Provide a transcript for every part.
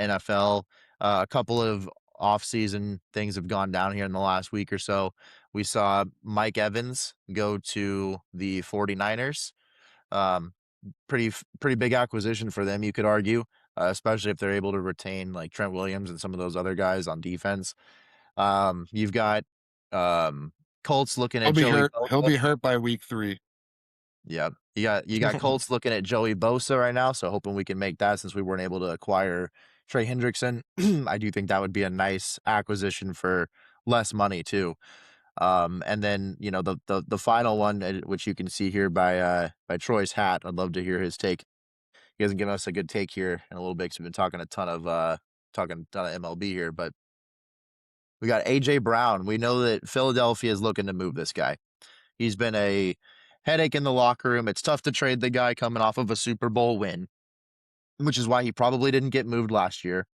NFL. A couple of off-season things have gone down here in the last week or so. We saw Mike Evans go to the 49ers. Um, pretty big acquisition for them, you could argue, especially if they're able to retain like Trent Williams and some of those other guys on defense. You've got Colts looking He'll at be Joey hurt. He'll Bosa. be hurt by week 3. Yeah, you got Colts looking at Joey Bosa right now, so hoping we can make that since we weren't able to acquire Trey Hendrickson. I do think that would be a nice acquisition for less money too. And then the final one, which you can see here by Troy's hat. I'd love to hear his take. He hasn't given us a good take here in a little bit because we've been talking a ton of MLB here, but we got AJ Brown. We know that Philadelphia is looking to move this guy. He's been a headache in the locker room. It's tough to trade the guy coming off of a Super Bowl win, which is why he probably didn't get moved last year.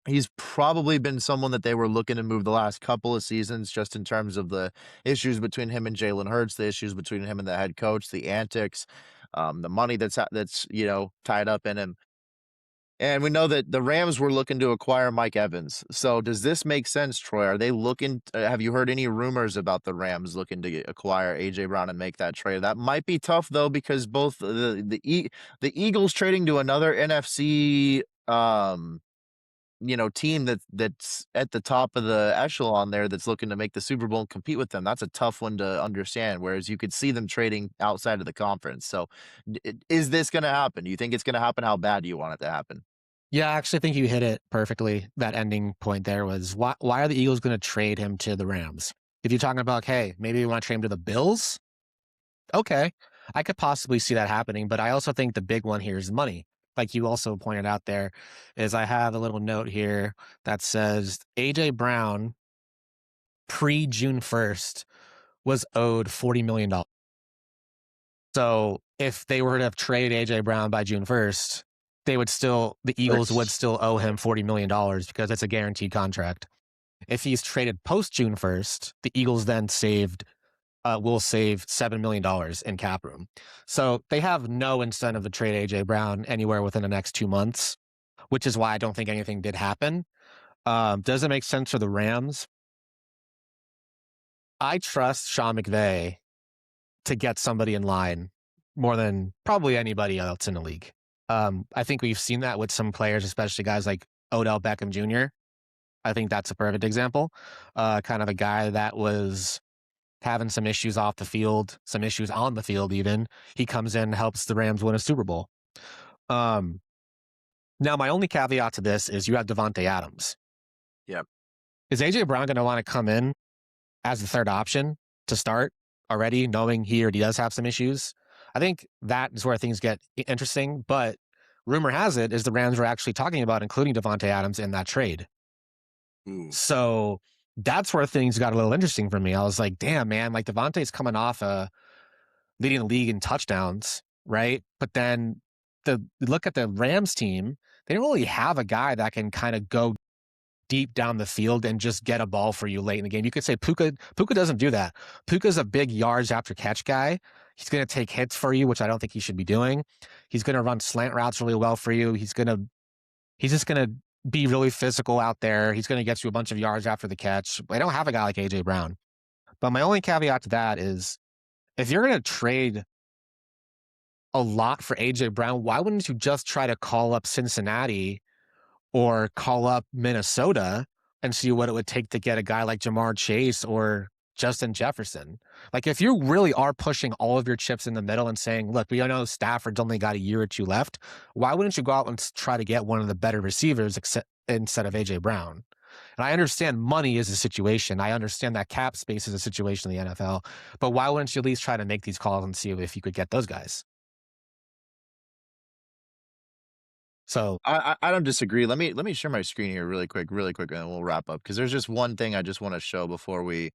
He's probably been someone that they were looking to move the last couple of seasons, just in terms of the issues between him and Jalen Hurts, the issues between him and the head coach, the antics, the money that's tied up in him. And we know that the Rams were looking to acquire Mike Evans. So does this make sense, Troy? Are they looking? Have you heard any rumors about the Rams looking to acquire AJ Brown and make that trade? That might be tough though, because both the Eagles trading to another NFC team that's at the top of the echelon there, that's looking to make the Super Bowl and compete with them. That's a tough one to understand. Whereas you could see them trading outside of the conference. So is this going to happen? Do you think it's going to happen? How bad do you want it to happen? Yeah, I actually think you hit it perfectly. That ending point there was why are the Eagles going to trade him to the Rams? If you're talking about, hey, maybe we want to trade him to the Bills, okay, I could possibly see that happening. But I also think the big one here is money. Like you also pointed out there, is I have a little note here that says AJ Brown pre-June 1st was owed $40 million. So if they were to have traded AJ Brown by June 1st, the Eagles would still owe him $40 million because it's a guaranteed contract. If he's traded post June 1st, the Eagles then will save $7 million in cap room. So they have no incentive to trade AJ Brown anywhere within the next 2 months, which is why I don't think anything did happen. Does it make sense for the Rams? I trust Sean McVay to get somebody in line more than probably anybody else in the league. I think we've seen that with some players, especially guys like Odell Beckham Jr. I think that's a perfect example. Kind of a guy that was having some issues off the field, some issues on the field even. He comes in, helps the Rams win a Super Bowl. Now, my only caveat to this is you have Davante Adams. Yep. Is AJ Brown going to want to come in as the third option to start already, knowing he already does have some issues? I think that is where things get interesting, but rumor has it is the Rams were actually talking about including Davante Adams in that trade. So that's where things got a little interesting for me. I was like, damn, man, like Davante's coming off leading the league in touchdowns, right? But then look at the Rams team, they don't really have a guy that can kind of go deep down the field and just get a ball for you late in the game. You could say Puka doesn't do that. Puka's a big yards after catch guy. He's going to take hits for you, which I don't think he should be doing. He's going to run slant routes really well for you. He's just going to be really physical out there. He's going to get you a bunch of yards after the catch. I don't have a guy like AJ Brown. But my only caveat to that is if you're going to trade a lot for AJ Brown, why wouldn't you just try to call up Cincinnati or call up Minnesota and see what it would take to get a guy like Jamar Chase or Justin Jefferson? Like, if you really are pushing all of your chips in the middle and saying, look, we know Stafford's only got a year or two left, why wouldn't you go out and try to get one of the better receivers instead of AJ Brown? And I understand money is a situation. I understand that cap space is a situation in the NFL, but why wouldn't you at least try to make these calls and see if you could get those guys? So I don't disagree. Let me share my screen here really quick, and then we'll wrap up, because there's just one thing I just want to show before we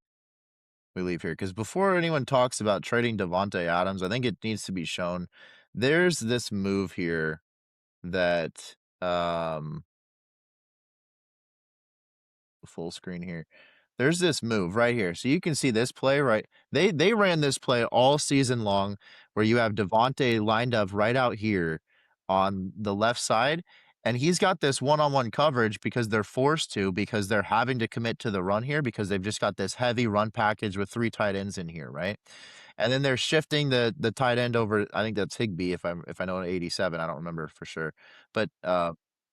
leave here. Because before anyone talks about trading Davante Adams, I think it needs to be shown. There's this move here that full screen here. There's this move right here. So you can see this play, right? They ran this play all season long, where you have Davante lined up right out here on the left side, and he's got this one-on-one coverage because they're forced to, because they're having to commit to the run here because they've just got this heavy run package with 3 tight ends in here, right? And then they're shifting the tight end over. I think that's Higbee if I know an 87, I don't remember for sure. But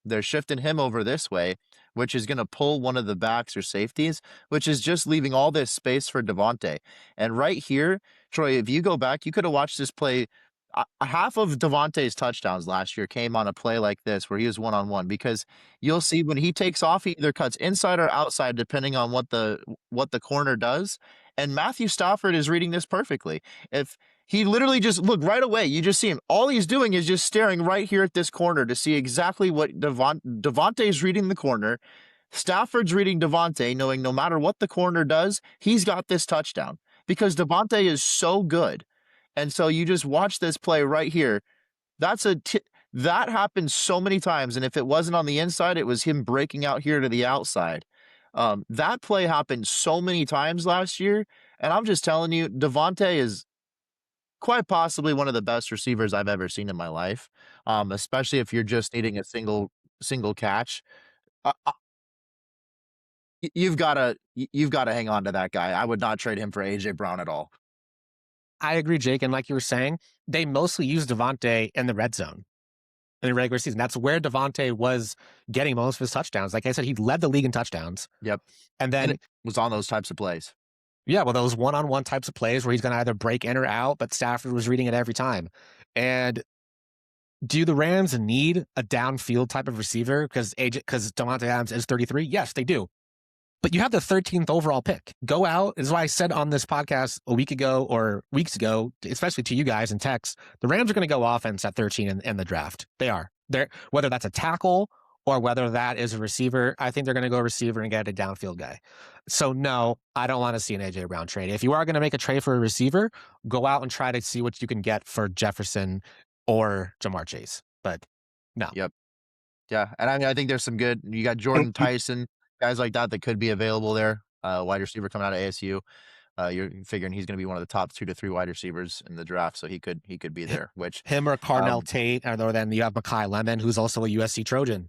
they're shifting him over this way, which is going to pull one of the backs or safeties, which is just leaving all this space for Devontae. And right here, Troy, if you go back, you could have watched this play. Half of Devontae's touchdowns last year came on a play like this where he was one on one because you'll see when he takes off, he either cuts inside or outside depending on what the corner does. And Matthew Stafford is reading this perfectly. If he literally just look right away, you just see him. All he's doing is just staring right here at this corner to see exactly what Devontae's reading the corner. Stafford's reading Devontae, knowing no matter what the corner does, he's got this touchdown because Devontae is so good. And so you just watch this play right here. That happens so many times, and if it wasn't on the inside, it was him breaking out here to the outside. That play happened so many times last year, and I'm just telling you, Devontae is quite possibly one of the best receivers I've ever seen in my life, especially if you're just needing a single catch. Uh, uh, you've gotta hang on to that guy. I would not trade him for AJ Brown at all. I agree, Jake. And like you were saying, they mostly use Devontae in the red zone in the regular season. That's where Devontae was getting most of his touchdowns. Like I said, he led the league in touchdowns. Yep, And and then, it was on those types of plays. yeah, well, those one on one types of plays where he's going to either break in or out, but Stafford was reading it every time. And do the Rams need a downfield type of receiver because Devontae Adams is 33? Yes, they do. But you have the 13th overall pick. Go out. This is why I said on this podcast a week ago or weeks ago, especially to you guys in text, the Rams are going to go offense at 13 in the draft. They are. Whether that's a tackle or whether that is a receiver, I think they're going to go receiver and get a downfield guy. So no, I don't want to see an AJ Brown trade. If you are going to make a trade for a receiver, go out and try to see what you can get for Jefferson or Jamar Chase. But no. Yep. Yeah, and I mean, I think there's some good. You got Jordan Tyson, guys like that that could be available there. Wide receiver coming out of ASU. You're figuring he's going to be one of the top 2 to 3 wide receivers in the draft, so he could be there. Which Him or Carnell um, Tate, or then you have Makai Lemon, who's also a USC Trojan.